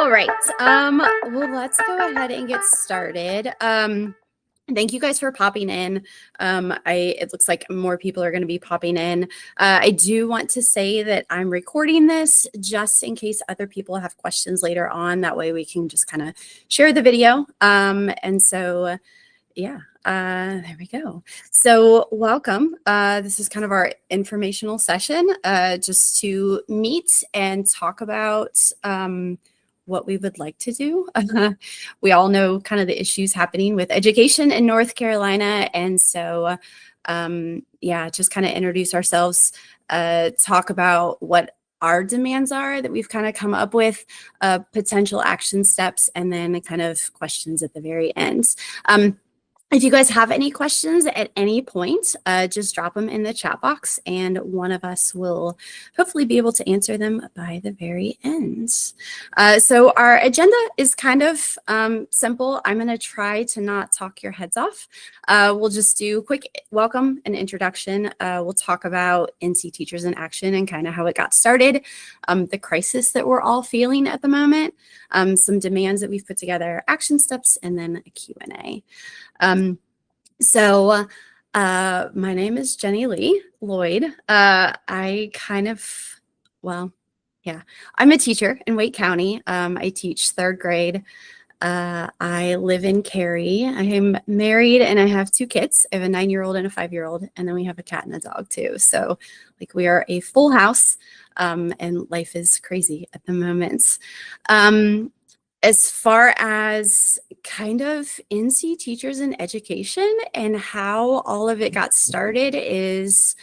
All right. Well, let's go ahead and get started. Thank you guys for popping in. It looks like more people are going to be popping in. I do want to say that I'm recording this just in case other people have questions later on. That way we can just kind of share the video. Yeah, there we go. So welcome. This is kind of our informational session, just to meet and talk about what we would like to do. We all know kind of the issues happening with education in North Carolina. And so, yeah, just kind of introduce ourselves, talk about what our demands are that we've kind of come up with, potential action steps, and then kind of questions at the very end. If you guys have any questions at any point, just drop them in the chat box and one of us will hopefully be able to answer them by the very end. So our agenda is kind of simple. I'm going to try to not talk your heads off. We'll just do a quick welcome and introduction. We'll talk about NC Teachers in Action and kind of how it got started, the crisis that we're all feeling at the moment, some demands that we've put together, action steps, and then a Q&A. My name is Jenny Lee Lloyd. I'm a teacher in Wake County. I teach third grade. I live in Cary. I am married and I have two kids. I have a 9-year-old and a 5-year-old, and then we have a cat and a dog too. So like we are a full house, and life is crazy at the moment. As far as kind of NC Teachers in Education and how all of it got started is,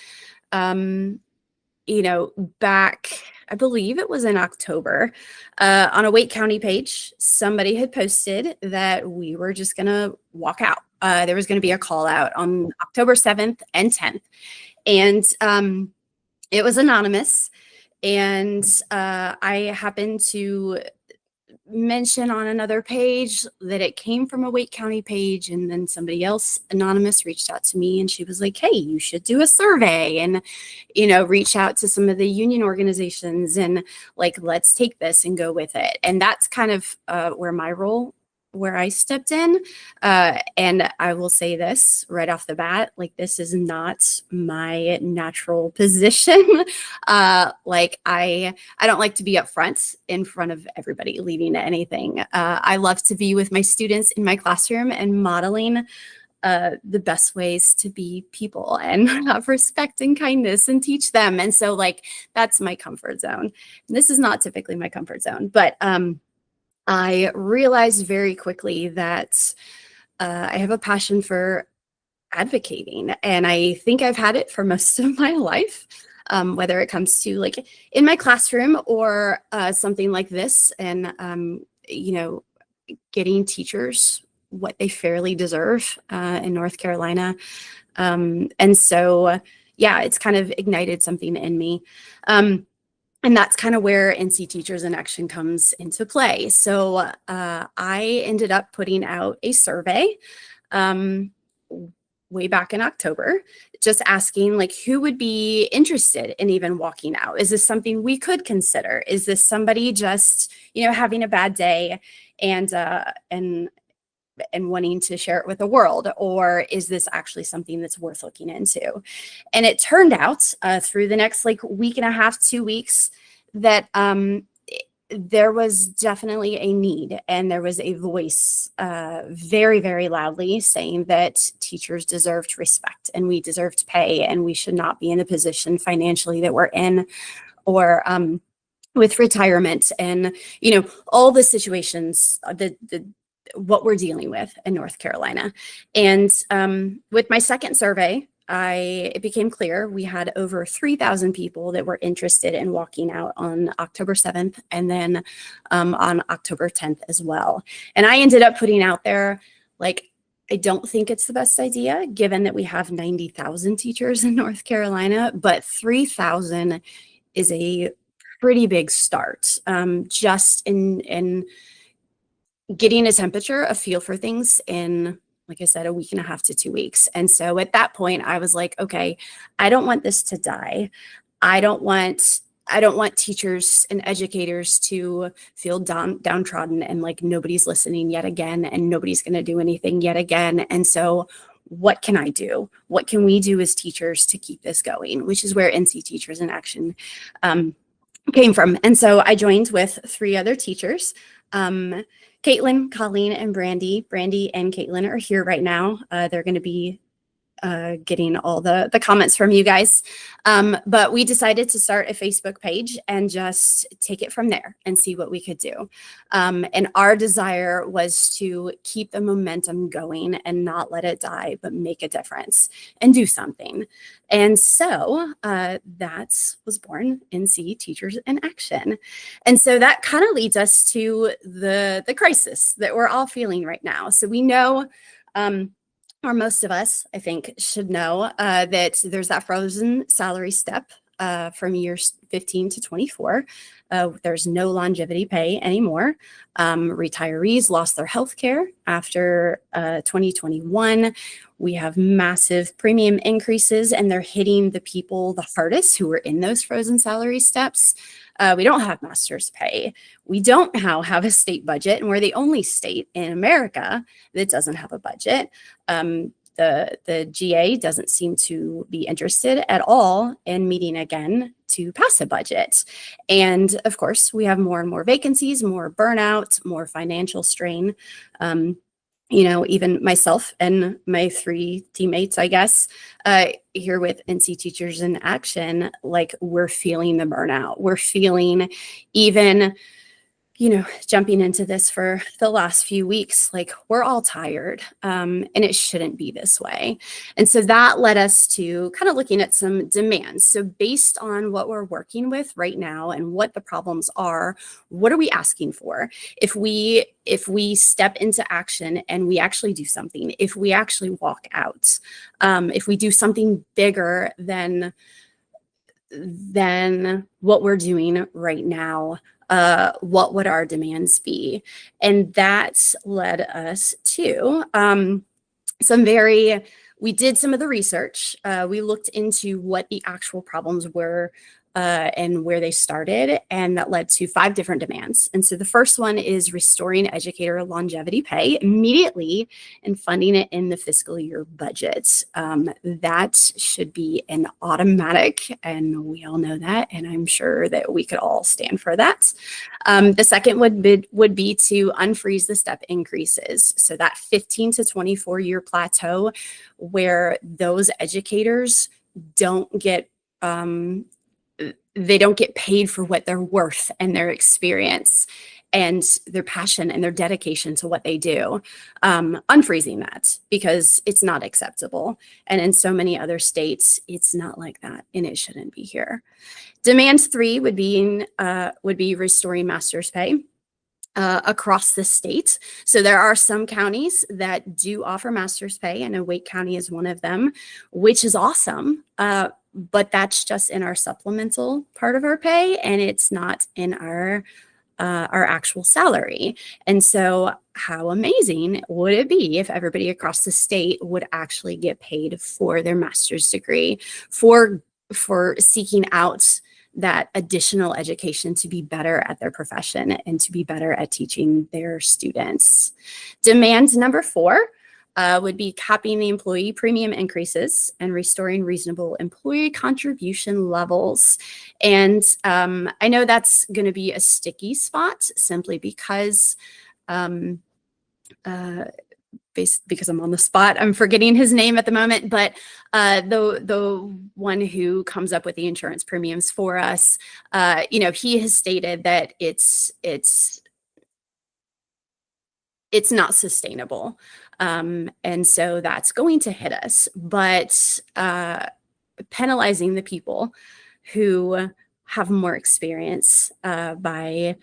back, I believe it was in October, on a Wake County page, somebody had posted that we were just going to walk out. There was going to be a call out on October 7th and 10th. And it was anonymous. And I happened to mention on another page that it came from a Wake County page, and then somebody else anonymous reached out to me and she was like, hey, you should do a survey and reach out to some of the union organizations and like let's take this and go with it. And that's kind of where I stepped in, and I will say this right off the bat, like this is not my natural position. I don't like to be up front in front of everybody leading anything. I love to be with my students in my classroom and modeling the best ways to be people and have respect and kindness and teach them. And so like that's my comfort zone. And this is not typically my comfort zone, but I realized very quickly that I have a passion for advocating, and I think I've had it for most of my life, whether it comes to like in my classroom or something like this, and getting teachers what they fairly deserve in North Carolina. And so, yeah, it's kind of ignited something in me. And that's kind of where NC Teachers in Action comes into play. So I ended up putting out a survey way back in October, just asking like who would be interested in even walking out. Is this something we could consider? Is this somebody just having a bad day and wanting to share it with the world, or is this actually something that's worth looking into? And it turned out through the next like week and a half, 2 weeks, that there was definitely a need, and there was a voice very, very loudly saying that teachers deserved respect and we deserved pay, and we should not be in a position financially that we're in, or with retirement and all the situations, what we're dealing with in North Carolina. And with my second survey, it became clear we had over 3,000 people that were interested in walking out on October 7th and then on October 10th as well. And I ended up putting out there, like, I don't think it's the best idea given that we have 90,000 teachers in North Carolina, but 3,000 is a pretty big start, just in getting a temperature, a feel for things in, like I said, a week and a half to 2 weeks. And so at that point, I was like, okay, I don't want this to die. I don't want I don't want teachers and educators to feel downtrodden and like nobody's listening yet again and nobody's going to do anything yet again. And so what can I do? What can we do as teachers to keep this going? Which is where NC Teachers in Action came from. And so I joined with 3 other teachers. Caitlin, Colleen, and Brandy. Brandy and Caitlin are here right now. They're going to be getting all the comments from you guys. But we decided to start a Facebook page and just take it from there and see what we could do. And our desire was to keep the momentum going and not let it die, but make a difference and do something. And so that was born NC Teachers in Action. And so that kind of leads us to the crisis that we're all feeling right now. So we know, or most of us, I think, should know that there's that frozen salary step from years 15 to 24. There's no longevity pay anymore. Retirees lost their health care after 2021. We have massive premium increases, and they're hitting the people the hardest who were in those frozen salary steps. We don't have master's pay. We don't have a state budget, and we're the only state in America that doesn't have a budget. The GA doesn't seem to be interested at all in meeting again to pass a budget. And of course, we have more and more vacancies, more burnout, more financial strain. Even myself and my 3 teammates, I guess, here with NC Teachers in Action, like we're feeling the burnout. We're feeling even, jumping into this for the last few weeks, like we're all tired and it shouldn't be this way. And so that led us to kind of looking at some demands. So based on what we're working with right now and what the problems are, what are we asking for? If we step into action and we actually do something, if we actually walk out, if we do something bigger than what we're doing right now, what would our demands be? And that led us to we did some of the research. We looked into what the actual problems were and where they started, and that led to 5 different demands. And so the first one is restoring educator longevity pay immediately and funding it in the fiscal year budget. That should be an automatic, and we all know that, and I'm sure that we could all stand for that. The second would be to unfreeze the step increases. So that 15 to 24 year plateau where those educators don't get paid for what they're worth and their experience and their passion and their dedication to what they do. Unfreezing that, because it's not acceptable. And in so many other states, it's not like that, and it shouldn't be here. Demand 3 would be restoring master's pay across the state. So there are some counties that do offer master's pay. I know Wake County is one of them, which is awesome. But that's just in our supplemental part of our pay, and it's not in our actual salary. And so how amazing would it be if everybody across the state would actually get paid for their master's degree, for seeking out that additional education to be better at their profession and to be better at teaching their students. Demand number 4 would be capping the employee premium increases and restoring reasonable employee contribution levels. And I know that's going to be a sticky spot simply because because I'm on the spot, I'm forgetting his name at the moment, but the one who comes up with the insurance premiums for us, he has stated that it's not sustainable. And so that's going to hit us, but penalizing the people who have more experience by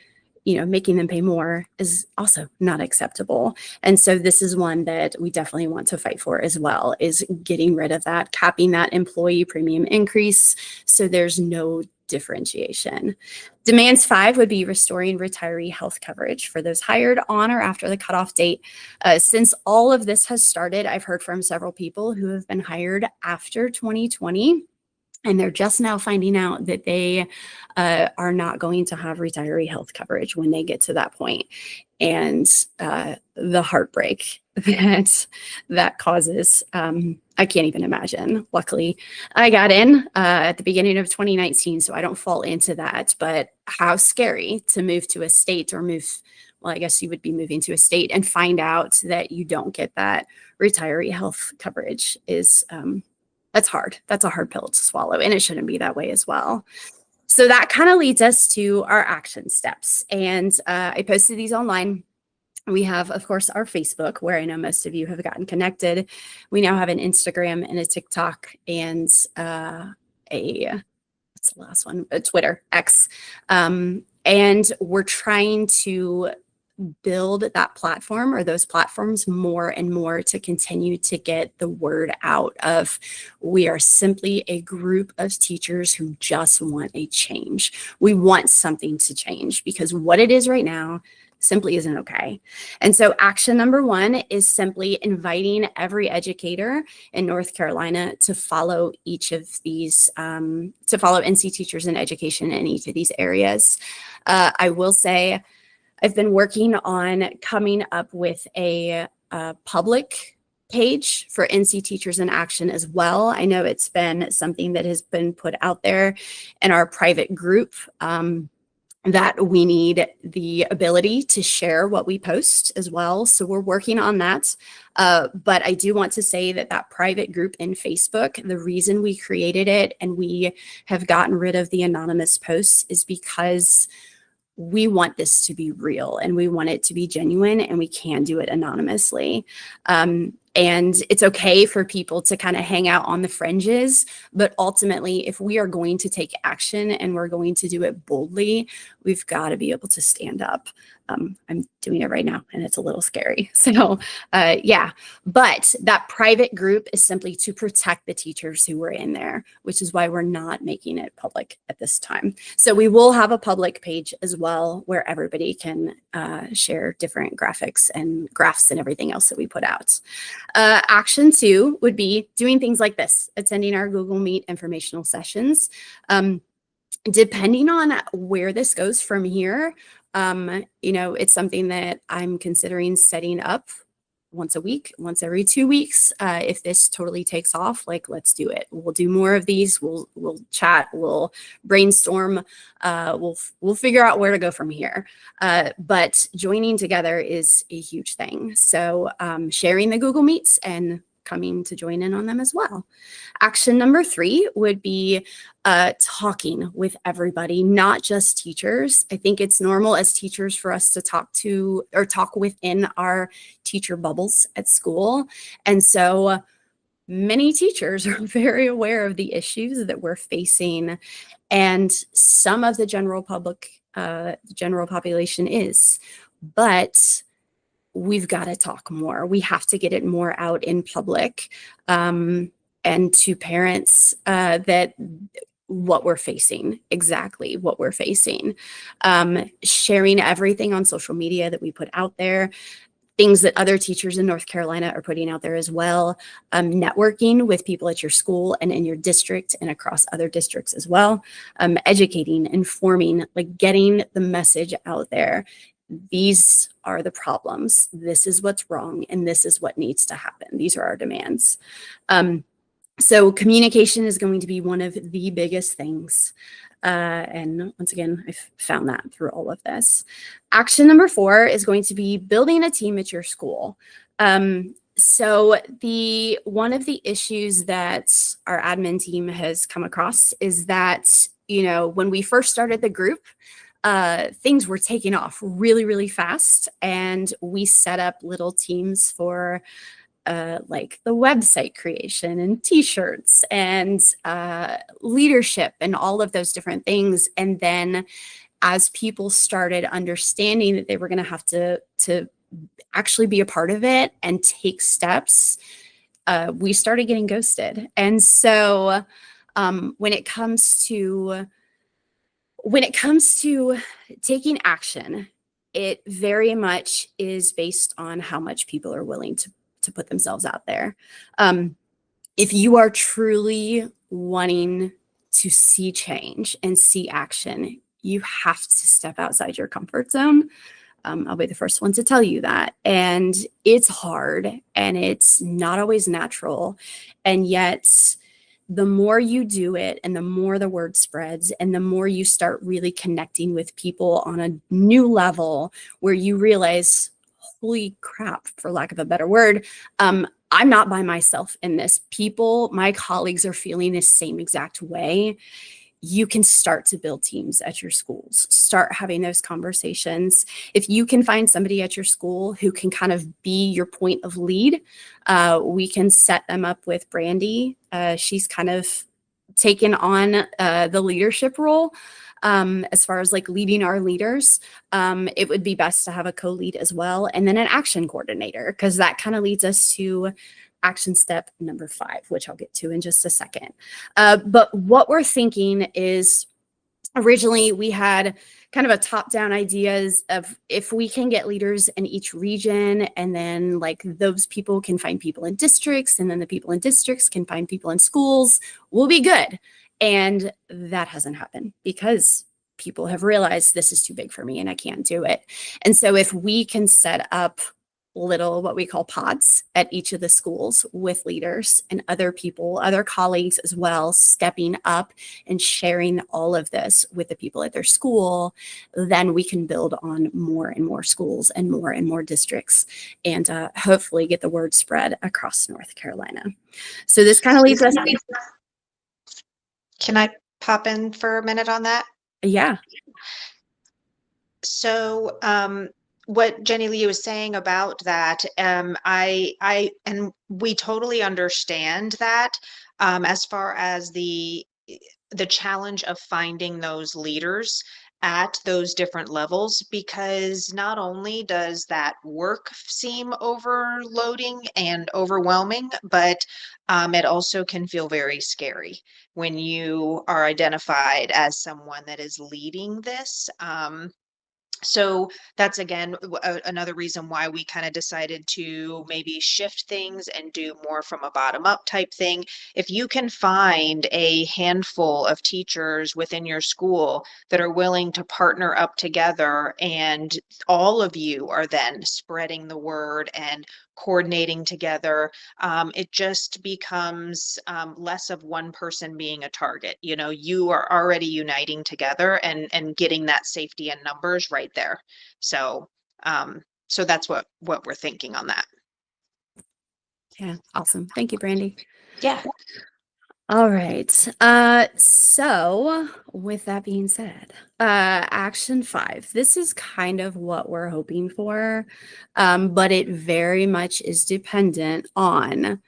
making them pay more is also not acceptable. And so this is one that we definitely want to fight for as well, is getting rid of that, capping that employee premium increase so there's no differentiation. Demands 5 would be restoring retiree health coverage for those hired on or after the cutoff date. Since all of this has started, I've heard from several people who have been hired after 2020 And they're just now finding out that they are not going to have retiree health coverage when they get to that point. And the heartbreak that causes, I can't even imagine. Luckily, I got in at the beginning of 2019, so I don't fall into that. But how scary to move to a state or move, well, I guess you would be moving to a state and find out that you don't get that retiree health coverage is that's hard. That's a hard pill to swallow, and it shouldn't be that way as well. So that kind of leads us to our action steps. And I posted these online. We have, of course, our Facebook, where I know most of you have gotten connected. We now have an Instagram and a TikTok and what's the last one? Twitter, X. And we're trying to build that platform or those platforms more and more to continue to get the word out of we are simply a group of teachers who just want a change. We want something to change because what it is right now simply isn't okay. And so action number one is simply inviting every educator in North Carolina to follow each of these, to follow NC Teachers in Education in each of these areas. I will say, I've been working on coming up with a public page for NC Teachers in Action as well. I know it's been something that has been put out there in our private group that we need the ability to share what we post as well. So we're working on that. But I do want to say that that private group in Facebook, the reason we created it and we have gotten rid of the anonymous posts is because we want this to be real and we want it to be genuine and we can do it anonymously. And it's okay for people to kind of hang out on the fringes, but ultimately, if we are going to take action and we're going to do it boldly, we've got to be able to stand up. I'm doing it right now and it's a little scary. So yeah, but that private group is simply to protect the teachers who were in there, which is why we're not making it public at this time. So we will have a public page as well where everybody can share different graphics and graphs and everything else that we put out. Action two would be doing things like this, attending our Google Meet informational sessions. Depending on where this goes from here, it's something that I'm considering setting up once a week, once every 2 weeks. If this totally takes off, like, let's do it. We'll do more of these. We'll chat. We'll brainstorm. We'll figure out where to go from here. But joining together is a huge thing. So sharing the Google Meets and coming to join in on them as well. Action number 3 would be talking with everybody, not just teachers. I think it's normal as teachers for us to talk to or talk within our teacher bubbles at school. And so many teachers are very aware of the issues that we're facing, and some of the general public, the general population is, but we've got to talk more. We have to get it more out in public and to parents that what we're facing, exactly what we're facing. Sharing everything on social media that we put out there, things that other teachers in North Carolina are putting out there as well. Networking with people at your school and in your district and across other districts as well. Educating, informing, like getting the message out there. These are the problems. This is what's wrong, and this is what needs to happen. These are our demands. So communication is going to be one of the biggest things. And once again, I've found that through all of this. Action number 4 is going to be building a team at your school. So one of the issues that our admin team has come across is that, when we first started the group, things were taking off really, really fast. And we set up little teams for like the website creation and t-shirts and leadership and all of those different things. And then as people started understanding that they were going to have to actually be a part of it and take steps, we started getting ghosted. And so when it comes to taking action, it very much is based on how much people are willing to put themselves out there. If you are truly wanting to see change and see action, you have to step outside your comfort zone. I'll be the first one to tell you that. And it's hard and it's not always natural. And yet, the more you do it and the more the word spreads and the more you start really connecting with people on a new level where you realize, holy crap, for lack of a better word, I'm not by myself in this. People, my colleagues are feeling the same exact way. You can start to build teams at your schools, start having those conversations. If you can find somebody at your school who can kind of be your point of lead, we can set them up with Brandy. She's kind of taken on the leadership role. As far as like leading our leaders, it would be best to have a co-lead as well. And then an action coordinator, because that kind of leads us to action step number 5, which I'll get to in just a second. But what we're thinking is, originally we had kind of a top-down ideas of if we can get leaders in each region, and then like those people can find people in districts, and then the people in districts can find people in schools, we'll be good. And that hasn't happened because people have realized this is too big for me and I can't do it. And so if we can set up little what we call pods at each of the schools with leaders and other people, other colleagues as well, stepping up and sharing all of this with the people at their school, then we can build on more and more schools and more districts, and hopefully get the word spread across North Carolina. So this kind of leads us. Can I pop in for a minute on that? Yeah. So, what Jenny Lee was saying about that, and we totally understand that, as far as the challenge of finding those leaders at those different levels, because not only does that work seem overloading and overwhelming, but it also can feel very scary when you are identified as someone that is leading this. So that's again another reason why we kind of decided to maybe shift things and do more from a bottom up type thing. If you can find a handful of teachers within your school that are willing to partner up together, and all of you are then spreading the word and coordinating together, it just becomes less of one person being a target. You know, you are already uniting together and getting that safety in numbers right there. So so that's what we're thinking on that. Yeah, awesome. Thank you, Brandy. Yeah. All right. So with that being said, action 5, this is kind of what we're hoping for, but it very much is dependent on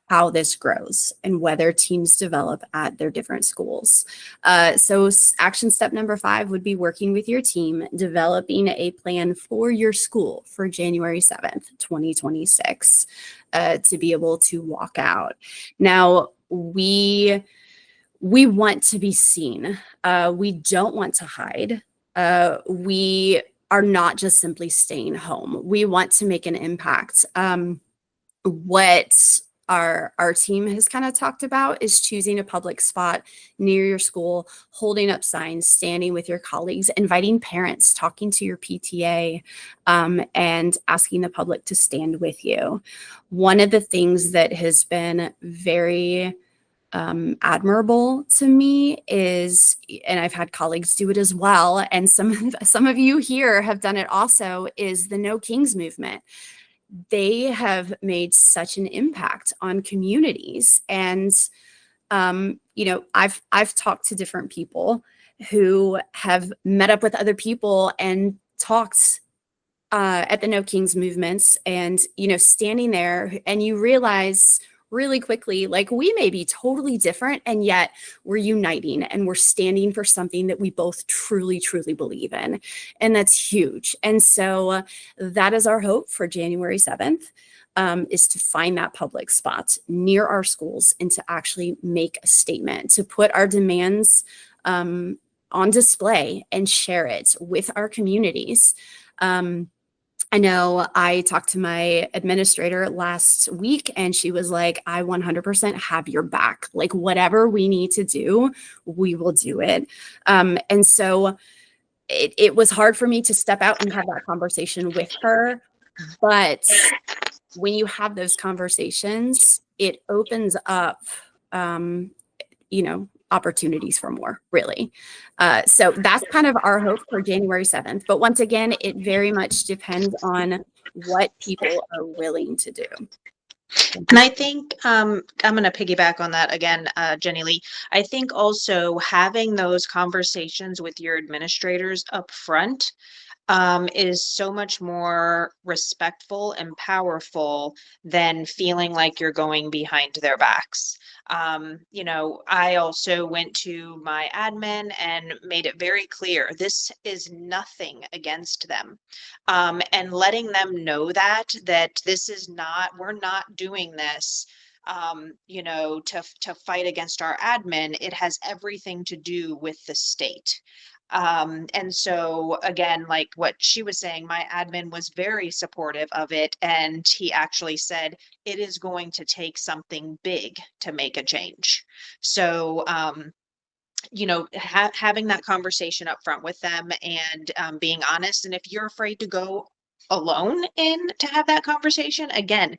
how this grows and whether teams develop at their different schools. So action step number 5 would be working with your team, developing a plan for your school for January 7th, 2026, to be able to walk out. Now, we want to be seen. We don't want to hide. We are not just simply staying home. We want to make an impact. What our team has kind of talked about is choosing a public spot near your school, holding up signs, standing with your colleagues, inviting parents, talking to your PTA, and asking the public to stand with you. One of the things that has been very admirable to me is, and I've had colleagues do it as well, and some of you here have done it also, is the No Kings movement. They have made such an impact on communities. And, I've talked to different people who have met up with other people and talked at the No Kings movements, and, standing there, and you realize really quickly, like, we may be totally different, and yet we're uniting and we're standing for something that we both truly, truly believe in. And that's huge. And so that is our hope for January 7th, is to find that public spot near our schools and to actually make a statement, to put our demands on display and share it with our communities. I know I talked to my administrator last week and she was like, I 100% have your back. Like, whatever we need to do, we will do it. And so it was hard for me to step out and have that conversation with her. But when you have those conversations, it opens up, opportunities for more, really. So that's kind of our hope for January 7th. But once again, it very much depends on what people are willing to do. And I think I'm going to piggyback on that again, Jenny Lee. I think also having those conversations with your administrators up front is so much more respectful and powerful than feeling like you're going behind their backs. I also went to my admin and made it very clear this is nothing against them. And letting them know that this is not, we're not doing this to fight against our admin. It has everything to do with the state. And so again, like what she was saying, my admin was very supportive of it. And he actually said, it is going to take something big to make a change. So, having that conversation up front with them and being honest. And if you're afraid to go alone in to have that conversation, again,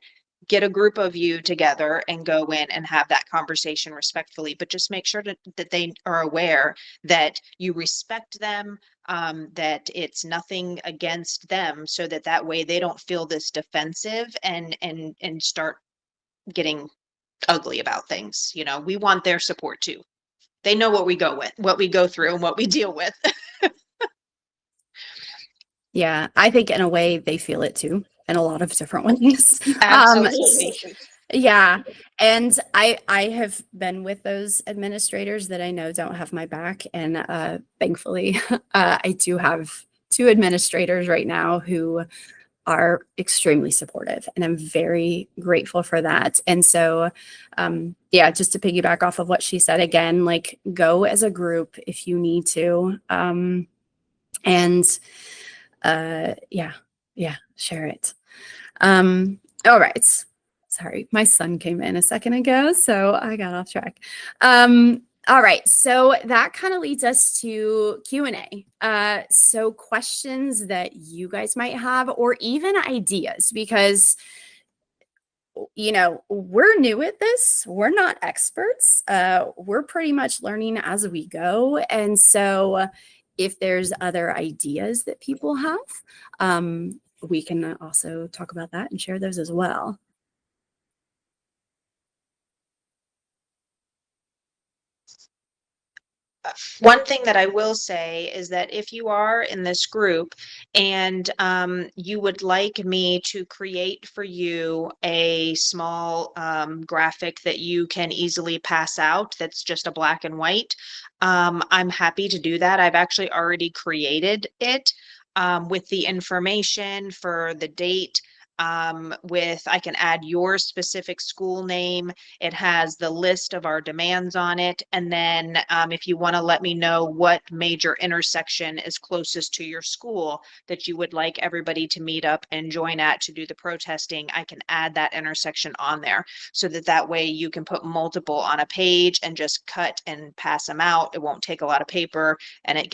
get a group of you together and go in and have that conversation respectfully, but just make sure that they are aware that you respect them, that it's nothing against them, so that way they don't feel this defensive and start getting ugly about things. We want their support too. They know what we go through and what we deal with. Yeah, I think in a way they feel it too in a lot of different ways. Absolutely. Yeah. And I have been with those administrators that I know don't have my back. And thankfully, I do have two administrators right now who are extremely supportive, and I'm very grateful for that. And so, yeah, just to piggyback off of what she said again, like, go as a group if you need to. Yeah, share it. All right. Sorry, my son came in a second ago, so I got off track. All right, so that kind of leads us to Q&A. So questions that you guys might have, or even ideas, because we're new at this. We're not experts. We're pretty much learning as we go. And so if there's other ideas that people have, we can also talk about that and share those as well. One thing that I will say is that if you are in this group and you would like me to create for you a small graphic that you can easily pass out, that's just a black and white, I'm happy to do that. I've actually already created it with the information for the date. I can add your specific school name. It has the list of our demands on it. And then if you want to let me know what major intersection is closest to your school that you would like everybody to meet up and join at to do the protesting, I can add that intersection on there so that way you can put multiple on a page and just cut and pass them out. It won't take a lot of paper, and it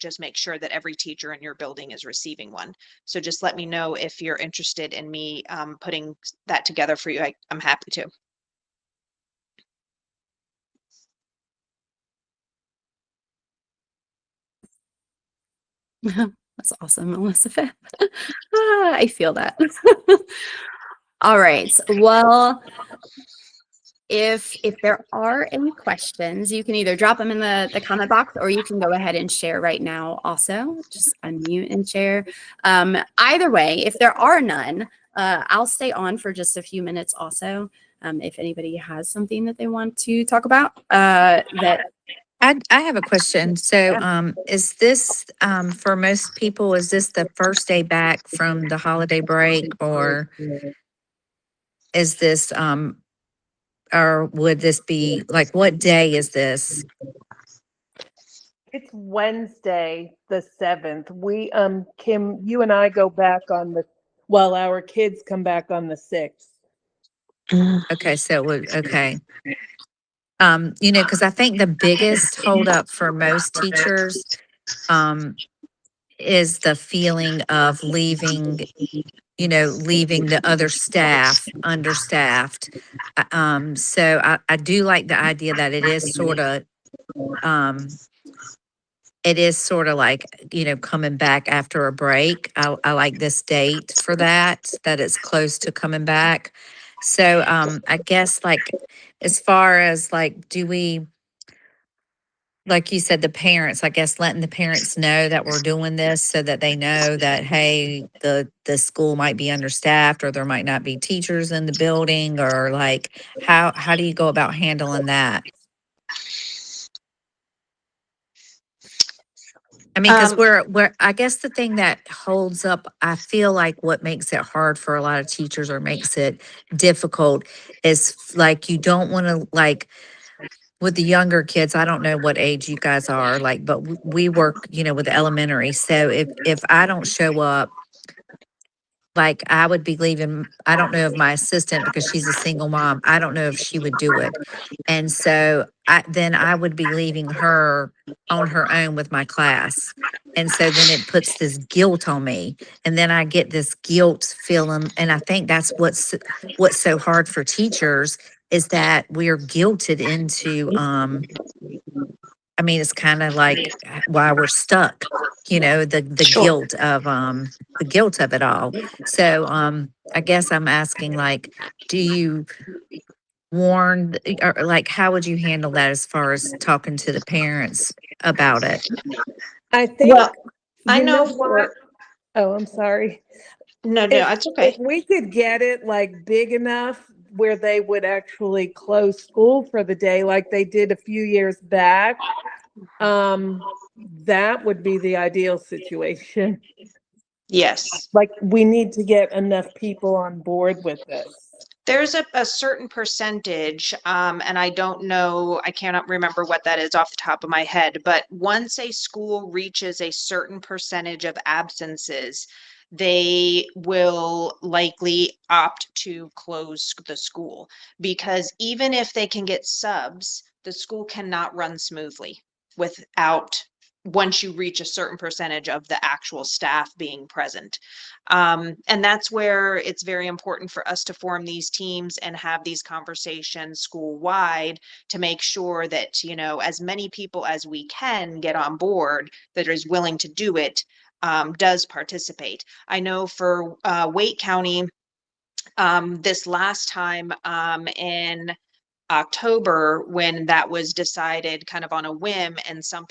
just makes sure that every teacher in your building is receiving one. So just let me know if you're interested in me putting that together for you. I'm happy to. That's awesome, Elizabeth. I feel that. All right. Well, if there are any questions, you can either drop them in the comment box, or you can go ahead and share right now also. Just unmute and share. Either way, if there are none, I'll stay on for just a few minutes also. If anybody has something that they want to talk about, that I have a question. So, is this, for most people, is this the first day back from the holiday break, or is this, or would this be, like, what day is this? It's Wednesday, the 7th. We, Kim, you and I go back on well, our kids come back on the 6th. Okay, so it would, okay. Because I think the biggest holdup for most teachers, um, is the feeling of leaving the other staff understaffed. So I do like the idea that um, it is sort of like, coming back after a break. I like this date for that it's close to coming back. So, I guess like, as far as like, do we, like you said, the parents, I guess letting the parents know that we're doing this so that they know that, hey, the school might be understaffed or there might not be teachers in the building, or like, how do you go about handling that? I mean, because we're, I guess the thing that holds up, I feel like what makes it hard for a lot of teachers or makes it difficult is like, you don't want to, like, with the younger kids, I don't know what age you guys are, like, but we work, with elementary. So if I don't show up, like, I would be leaving, I don't know if my assistant, because she's a single mom, I don't know if she would do it. And so then I would be leaving her on her own with my class. And so then it puts this guilt on me. And then I get this guilt feeling. And I think that's what's so hard for teachers, is that we're guilted into, I mean, it's kind of like, why we're stuck, Sure. the guilt of it all. So, I guess I'm asking, like, do you warn, or like, how would you handle that as far as talking to the parents about it? I think, Well, I you know know what? for Oh, I'm sorry. no, If it's if okay. we could get it like big enough where they would actually close school for the day, like they did a few years back, um, that would be the ideal situation. Yes. Like, we need to get enough people on board with this. There's a certain percentage, and I don't know, I cannot remember what that is off the top of my head, but once a school reaches a certain percentage of absences, they will likely opt to close the school, because even if they can get subs, the school cannot run smoothly without, once you reach a certain percentage of the actual staff being present. And that's where it's very important for us to form these teams and have these conversations school wide to make sure that, as many people as we can get on board that is willing to do it, does participate. I know for Wake County, this last time, in October, when that was decided kind of on a whim, and some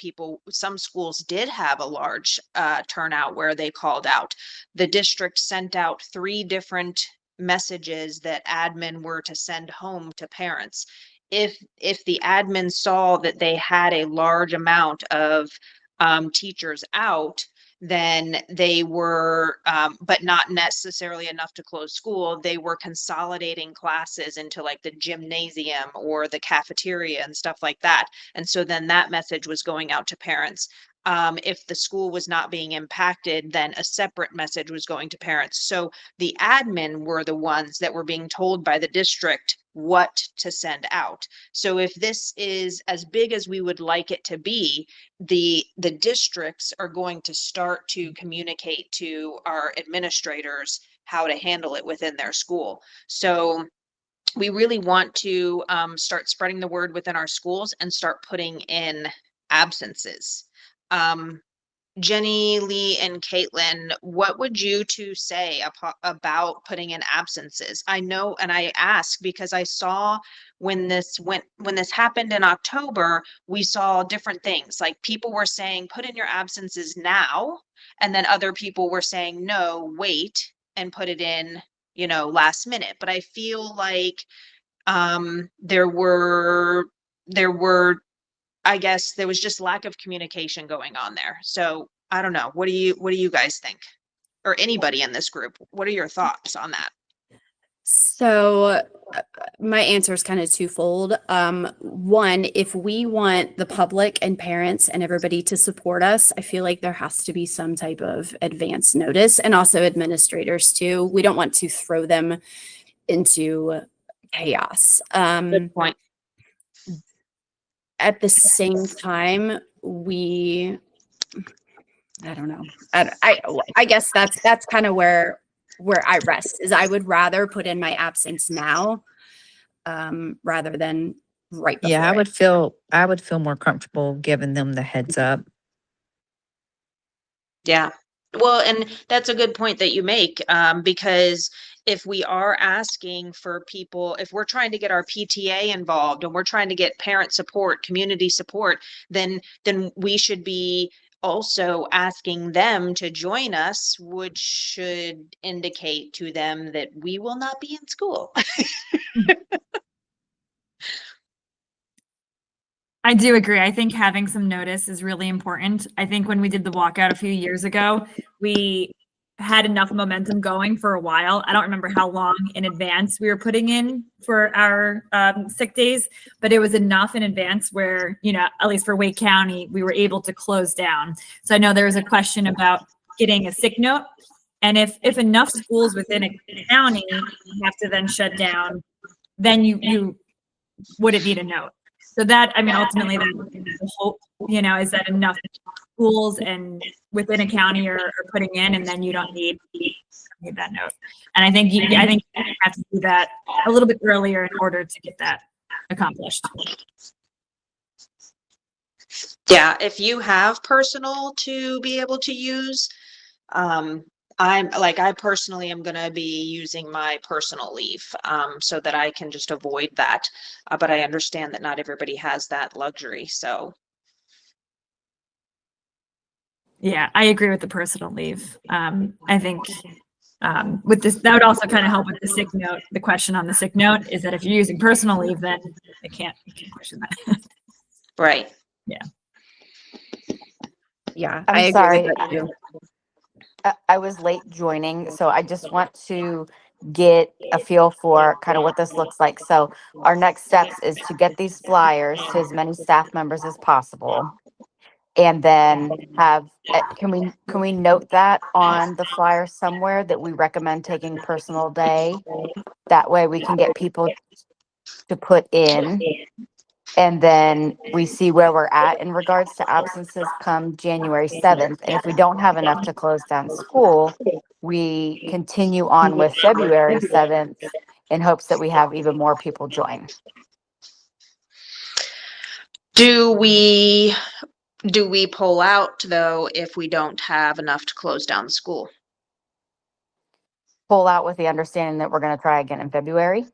schools did have a large turnout where they called out. The district sent out 3 different messages that admin were to send home to parents. If the admin saw that they had a large amount of teachers out, then they were, but not necessarily enough to close school. They were consolidating classes into like the gymnasium or the cafeteria and stuff like that. And so then that message was going out to parents. If the school was not being impacted, then a separate message was going to parents. So the admin were the ones that were being told by the district what to send out. So if this is as big as we would like it to be, the districts are going to start to communicate to our administrators how to handle it within their school. So we really want to start spreading the word within our schools and start putting in absences. Um, Jenny, Lee, and Caitlin, what would you two say about putting in absences? I know, and I ask because I saw when this happened in October, we saw different things. Like, people were saying, put in your absences now, and then other people were saying, no, wait and put it in, last minute. But I feel like there were I guess there was just lack of communication going on there. So I don't know. What do you guys think? Or anybody in this group? What are your thoughts on that? So my answer is kind of twofold. One, if we want the public and parents and everybody to support us, I feel like there has to be some type of advance notice, and also administrators too. We don't want to throw them into chaos. Good point. At the same time, I don't know. I guess that's kind of where I rest, is I would rather put in my absence now, rather than right before Yeah, it. I would feel more comfortable giving them the heads up. Yeah. Well, and that's a good point that you make, because if we are asking for people, if we're trying to get our PTA involved and we're trying to get parent support, community support, then we should be also asking them to join us, which should indicate to them that we will not be in school. I do agree. I think having some notice is really important. I think when we did the walkout a few years ago, we had enough momentum going for a while. I don't remember how long in advance we were putting in for our sick days, but it was enough in advance where, you know, at least for Wake County, we were able to close down. So I know there was a question about getting a sick note. And if enough schools within a county have to then shut down, then you wouldn't need a note. So that, I mean, ultimately, that's the hope, you know, is that enough schools and within a county are putting in, and then you don't need that note. And I think you have to do that a little bit earlier in order to get that accomplished. Yeah, if you have personal to be able to use, I personally am going to be using my personal leave, so that I can just avoid that. But I understand that not everybody has that luxury. So Yeah, I agree with the personal leave. I think with this, that would also kind of help with the sick note. The question on the sick note is that if you're using personal leave, then you can't question that. right. Yeah, I'm I agree sorry. with that too. I was late joining, so I just want to get a feel for kind of what this looks like. So our next steps is to get these flyers to as many staff members as possible. And then can we note that on the flyer somewhere that we recommend taking personal day? That way we can get people to put in. And then we see where we're at in regards to absences come January 7th. And if we don't have enough to close down school, we continue on with February 7th in hopes that we have even more people join. Do we pull out though if we don't have enough to close down the school? Pull out with the understanding that we're going to try again in February.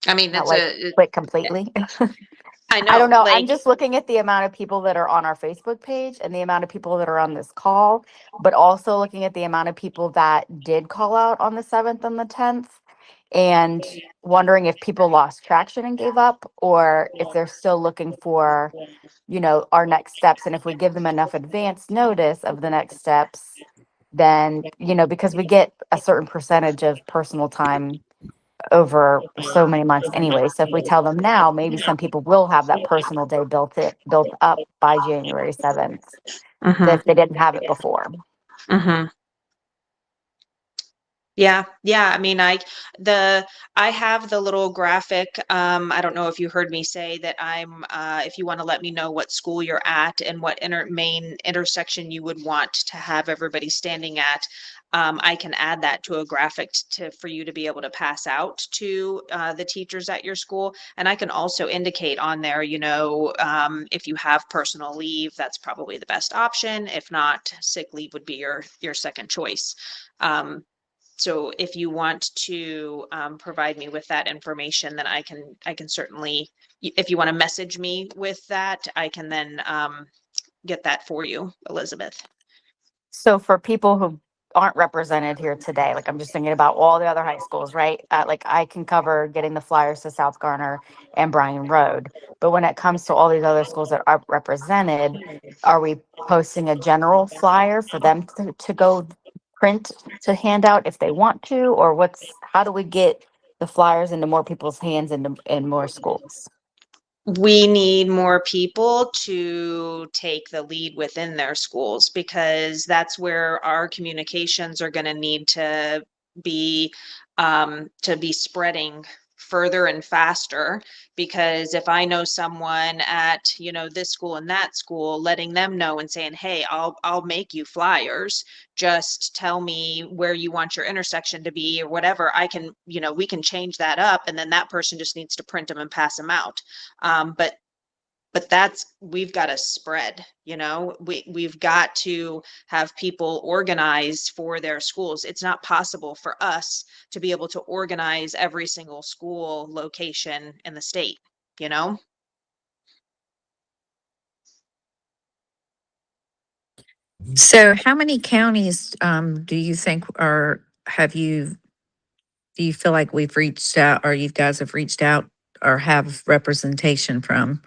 I mean, Not it's like quit completely. I know. I don't know. Like, I'm just looking at the amount of people that are on our Facebook page and the amount of people that are on this call, but also looking at the amount of people that did call out on the 7th and the 10th, and wondering if people lost traction and gave up, or if they're still looking for, you know, our next steps. And if we give them enough advance notice of the next steps, then, you know, because we get a certain percentage of personal time over so many months anyway. So if we tell them now, maybe some people will have that personal day built up by January 7th, that if they didn't have it before. Yeah. I mean, I have the little graphic. I don't know if you heard me say that if you want to let me know what school you're at and what main intersection you would want to have everybody standing at, I can add that to a graphic for you to be able to pass out to the teachers at your school. And I can also indicate on there, you know, if you have personal leave, that's probably the best option. If not, sick leave would be your second choice. So if you want to provide me with that information, then I can certainly, if you want to message me with that, I can then get that for you, Elizabeth. So for people who aren't represented here today, like I'm just thinking about all the other high schools, right? Like I can cover getting the flyers to South Garner and Bryan Road. But when it comes to all these other schools that are represented, are we posting a general flyer for them to go print to hand out if they want to, or how do we get the flyers into more people's hands and in more schools? We need more people to take the lead within their schools, because that's where our communications are going to need to be spreading further and faster. Because if I know someone at, this school and that school, letting them know and saying, hey, I'll make you flyers, just tell me where you want your intersection to be or whatever, I can, we can change that up, and then that person just needs to print them and pass them out. But we've got to spread, we've got to have people organized for their schools. It's not possible for us to be able to organize every single school location in the state, So how many counties do you think do you feel like we've reached out, or you guys have reached out or have representation from?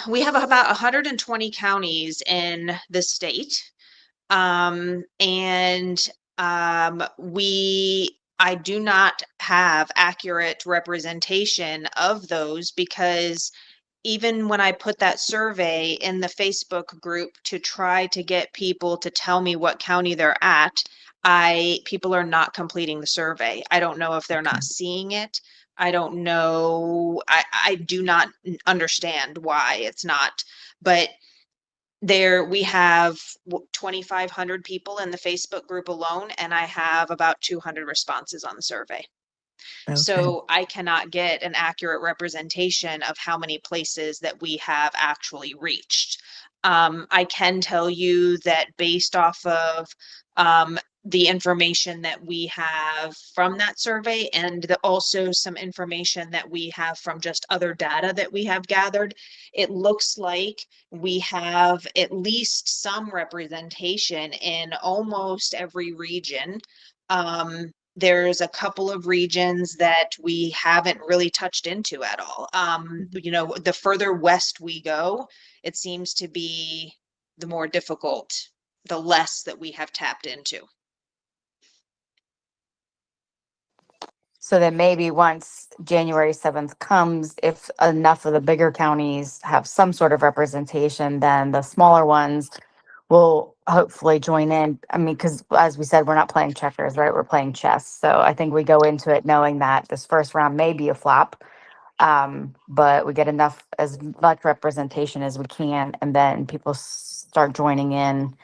We have about 120 counties in the state. And I do not have accurate representation of those, because even when I put that survey in the Facebook group to try to get people to tell me what county they're at, people are not completing the survey. I don't know if they're Okay. not seeing it. I don't know. I do not understand why it's not, but we have 2,500 people in the Facebook group alone, and I have about 200 responses on the survey. Okay. So I cannot get an accurate representation of how many places that we have actually reached. I can tell you that based off of the information that we have from that survey, and also some information that we have from just other data that we have gathered, it looks like we have at least some representation in almost every region. There's a couple of regions that we haven't really touched into at all. The further west we go, it seems to be the more difficult, the less that we have tapped into. So then maybe once January 7th comes, if enough of the bigger counties have some sort of representation, then the smaller ones will hopefully join in. I mean, because as we said, we're not playing checkers, right? We're playing chess. So I think we go into it knowing that this first round may be a flop, but we get as much representation as we can, and then people start joining in.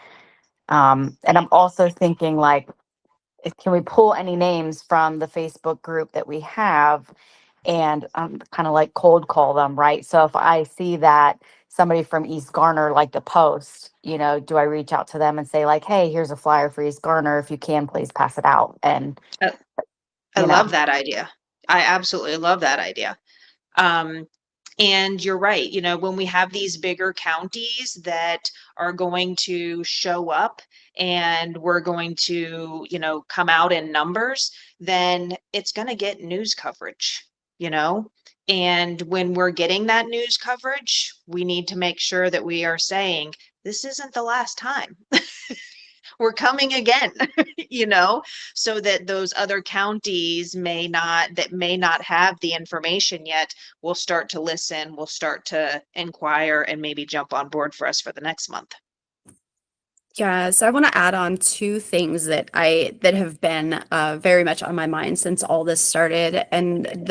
And I'm also thinking, like, can we pull any names from the Facebook group that we have and kind of like cold call them, right? So if I see that somebody from East Garner liked a post, do I reach out to them and say, like, hey, here's a flyer for East Garner. If you can, please pass it out. And I love that idea. I absolutely love that idea. And you're right, when we have these bigger counties that are going to show up and we're going to, come out in numbers, then it's going to get news coverage, and when we're getting that news coverage, we need to make sure that we are saying, this isn't the last time. We're coming again, so that those other counties may not have the information yet will start to listen, will start to inquire, and maybe jump on board for us for the next month. Yeah, so I want to add on two things that have been very much on my mind since all this started, and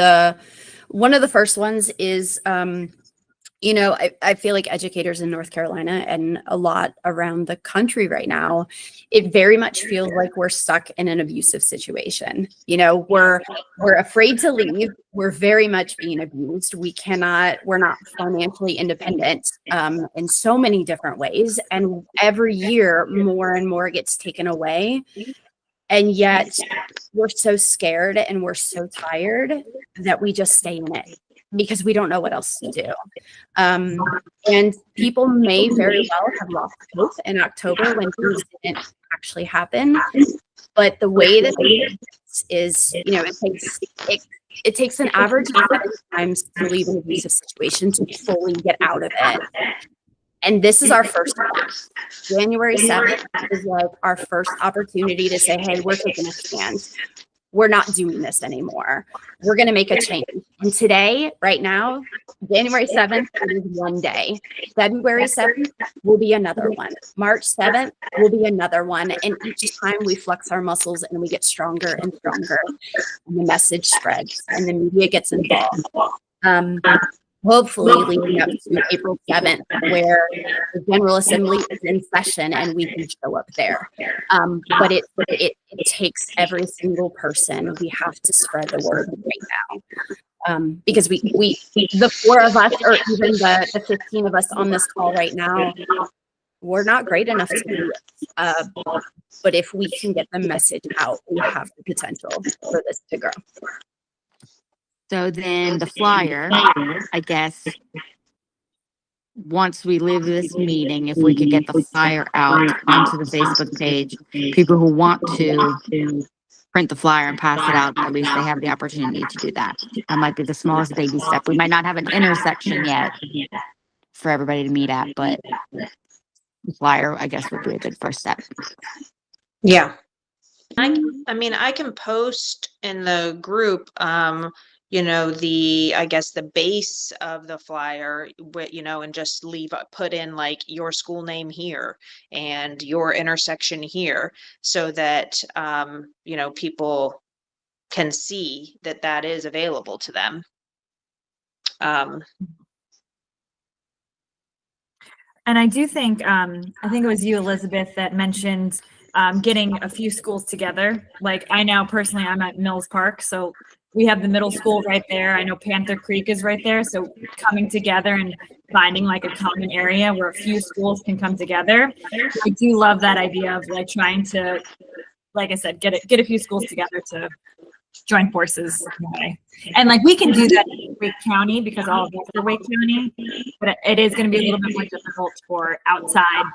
one of the first ones is I feel like educators in North Carolina and a lot around the country right now, it very much feels like we're stuck in an abusive situation. We're afraid to leave. We're very much being abused. We're not financially independent in so many different ways. And every year more and more gets taken away. And yet we're so scared and we're so tired that we just stay in it because we don't know what else to do. And people may very well have lost hope in October when things didn't actually happen. But the way that is, it takes an average of 7 times to leave an abusive situation to fully get out of it. And this is our first step. January 7th is like our first opportunity to say, hey, we're taking a stand. We're not doing this anymore. We're going to make a change. And today, right now, January 7th is one day. February 7th will be another one. March 7th will be another one. And each time we flex our muscles and we get stronger and stronger, and the message spreads and the media gets involved. Hopefully leading up to April 7th, where the General Assembly is in session and we can show up there. But it takes every single person. We have to spread the word right now. Because we the 4 of us, or even the 15 of us on this call right now, we're not great enough to do it. But if we can get the message out, we have the potential for this to grow. So then the flyer, I guess, once we leave this meeting, if we could get the flyer out onto the Facebook page, people who want to print the flyer and pass it out, at least they have the opportunity to do that. That might be the smallest baby step. We might not have an intersection yet for everybody to meet at, but the flyer, I guess, would be a good first step. Yeah. I mean, I can post in the group, I guess the base of the flyer, and just put in like your school name here and your intersection here, so that, people can see that that is available to them. And I do think, I think it was you, Elizabeth, that mentioned getting a few schools together. Like I know personally, I'm at Mills Park, so we have the middle school right there. I know Panther Creek is right there. So coming together and finding like a common area where a few schools can come together. I do love that idea of like trying to, like I said, get a few schools together to join forces. And like we can do that in Wake County because all of us are Wake County, but it is going to be a little bit more difficult for outside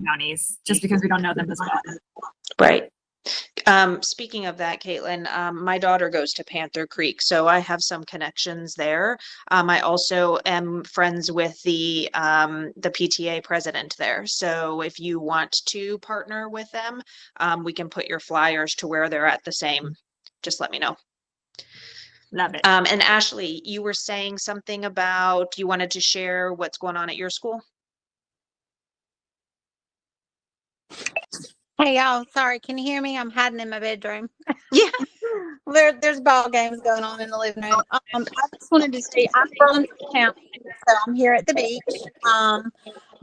counties just because we don't know them as well. Right. Speaking of that, Caitlin, my daughter goes to Panther Creek, so I have some connections there. I also am friends with the PTA president there. So if you want to partner with them, we can put your flyers to where they're at the same. Just let me know. Love it. And Ashley, you were saying something about you wanted to share what's going on at your school? Hey y'all, sorry, can you hear me? I'm hiding in my bedroom. Yeah. There's ball games going on in the living room. I just wanted to say I'm from the county, so I'm here at the beach.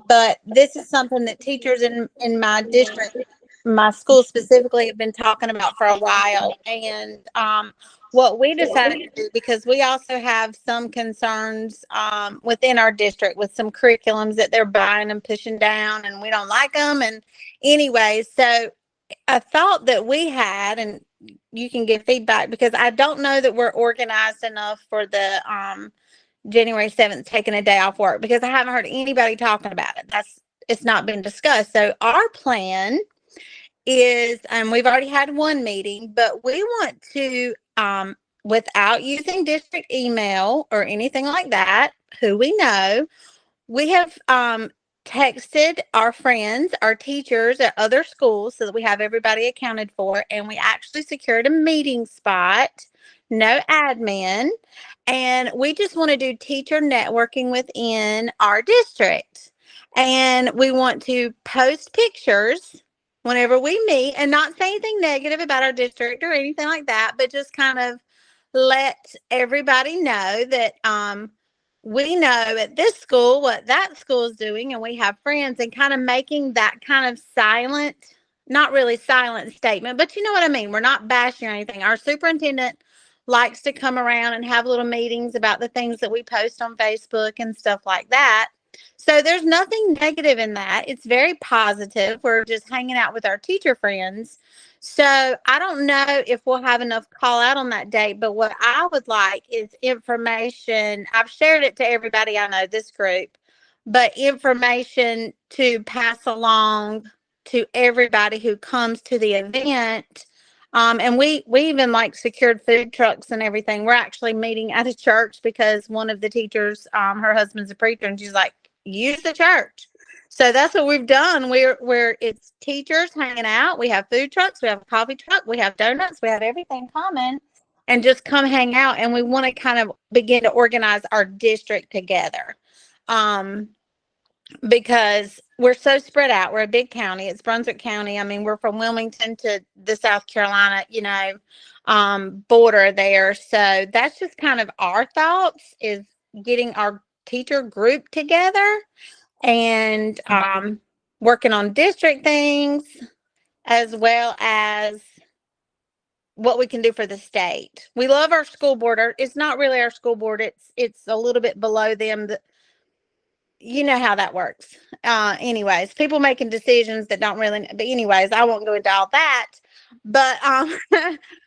But this is something that teachers in my district, my school specifically, have been talking about for a while. And what we decided to do, because we also have some concerns within our district with some curriculums that they're buying and pushing down, and we don't like them. And anyways, so a thought that we had, and you can give feedback, because I don't know that we're organized enough for the January 7th taking a day off work, because I haven't heard anybody talking about it. It's not been discussed. So our plan is, and we've already had one meeting, but we want to, without using district email or anything like that, who we know, we have texted our friends, our teachers at other schools, so that we have everybody accounted for, and we actually secured a meeting spot, no admin, and we just want to do teacher networking within our district. And we want to post pictures whenever we meet, and not say anything negative about our district or anything like that, but just kind of let everybody know that we know at this school what that school is doing, and we have friends, and kind of making that kind of silent, not really silent statement, but you know what I mean. We're not bashing or anything. Our superintendent likes to come around and have little meetings about the things that we post on Facebook and stuff like that. So there's nothing negative in that. It's very positive. We're just hanging out with our teacher friends. So I don't know if we'll have enough call out on that date, but what I would like is information. I've shared it to everybody I know, this group, but information to pass along to everybody who comes to the event. And we even like secured food trucks and everything. We're actually meeting at a church because one of the teachers, her husband's a preacher, and she's like, use the church. So that's what we've done. We're it's teachers hanging out. We have food trucks, we have a coffee truck, we have donuts, we have everything common, and just come hang out. And we want to kind of begin to organize our district together. Because we're so spread out. We're a big county. It's Brunswick County. I mean, we're from Wilmington to the South Carolina, border there. So that's just kind of our thoughts, is getting our teacher group together and working on district things, as well as what we can do for the state. We love our school board. It's not really our school board. It's a little bit below them. You know how that works. Anyways, people making decisions that don't really, but anyways, I won't go into all that. But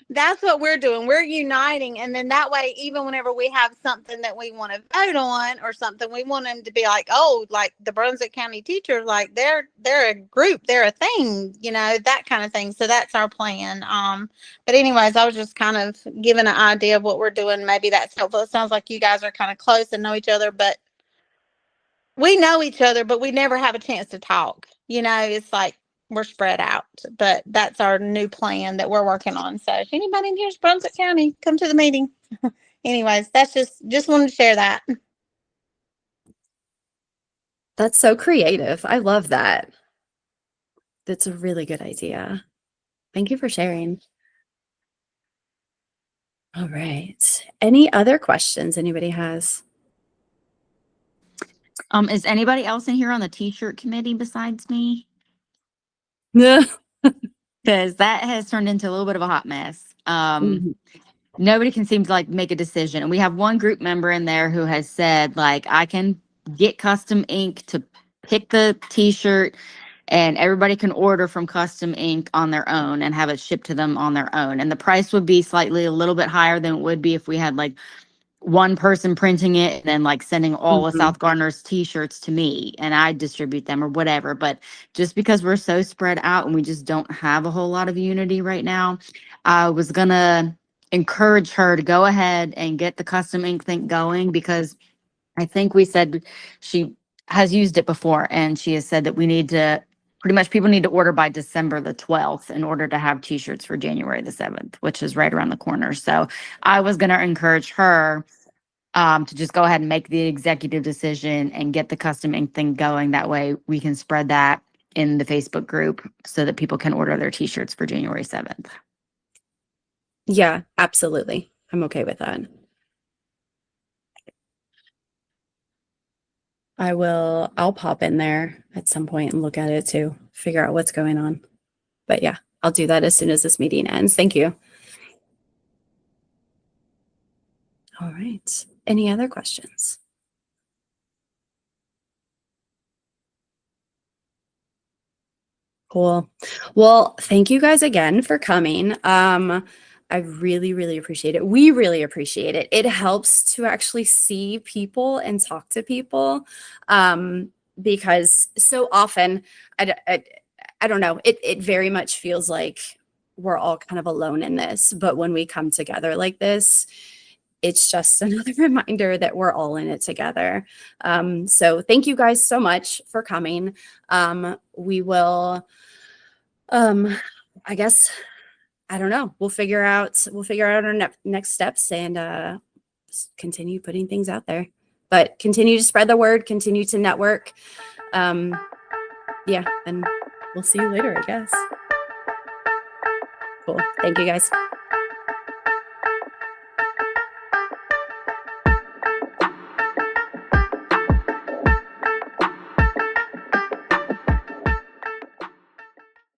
that's what we're doing. We're uniting. And then that way, even whenever we have something that we want to vote on or something, we want them to be like, oh, like the Brunswick County teachers, like they're a group, they're a thing, that kind of thing. So that's our plan. But anyways, I was just kind of giving an idea of what we're doing. Maybe that's helpful. It sounds like you guys are kind of close and know each other, but we know each other, but we never have a chance to talk. It's like we're spread out, but that's our new plan that we're working on. So if anybody in here is Brunswick County, come to the meeting. Anyways, that's just wanted to share that. That's so creative. I love that. That's a really good idea. Thank you for sharing. All right. Any other questions anybody has? Is anybody else in here on the t-shirt committee besides me? No. Because that has turned into a little bit of a hot mess. Mhm. Nobody can seem to like make a decision. And we have one group member in there who has said, like, I can get custom ink to pick the t-shirt and everybody can order from custom ink on their own and have it shipped to them on their own. And the price would be slightly a little bit higher than it would be if we had like one person printing it and then like sending all of South Gardner's t-shirts to me and I distribute them or whatever. But just because we're so spread out and we just don't have a whole lot of unity right now, I was gonna encourage her to go ahead and get the custom ink thing going, because I think we said she has used it before and she has said that we need to pretty much, people need to order by December the 12th in order to have t-shirts for January the 7th, which is right around the corner. So I was going to encourage her to just go ahead and make the executive decision and get the custom ink thing going. That way we can spread that in the Facebook group so that people can order their t-shirts for January 7th. Yeah, absolutely. I'm okay with that. I'll pop in there at some point and look at it too, figure out what's going on. But yeah, I'll do that as soon as this meeting ends. Thank you. All right. Any other questions? Cool. Well, thank you guys again for coming. I really, really appreciate it. We really appreciate it. It helps to actually see people and talk to people, because so often, I don't know, it very much feels like we're all kind of alone in this. But when we come together like this, it's just another reminder that we're all in it together. So thank you guys so much for coming. We will, I guess, I don't know. We'll figure out our next steps and continue putting things out there. But continue to spread the word, continue to network. Yeah, and we'll see you later, I guess. Cool. Thank you guys.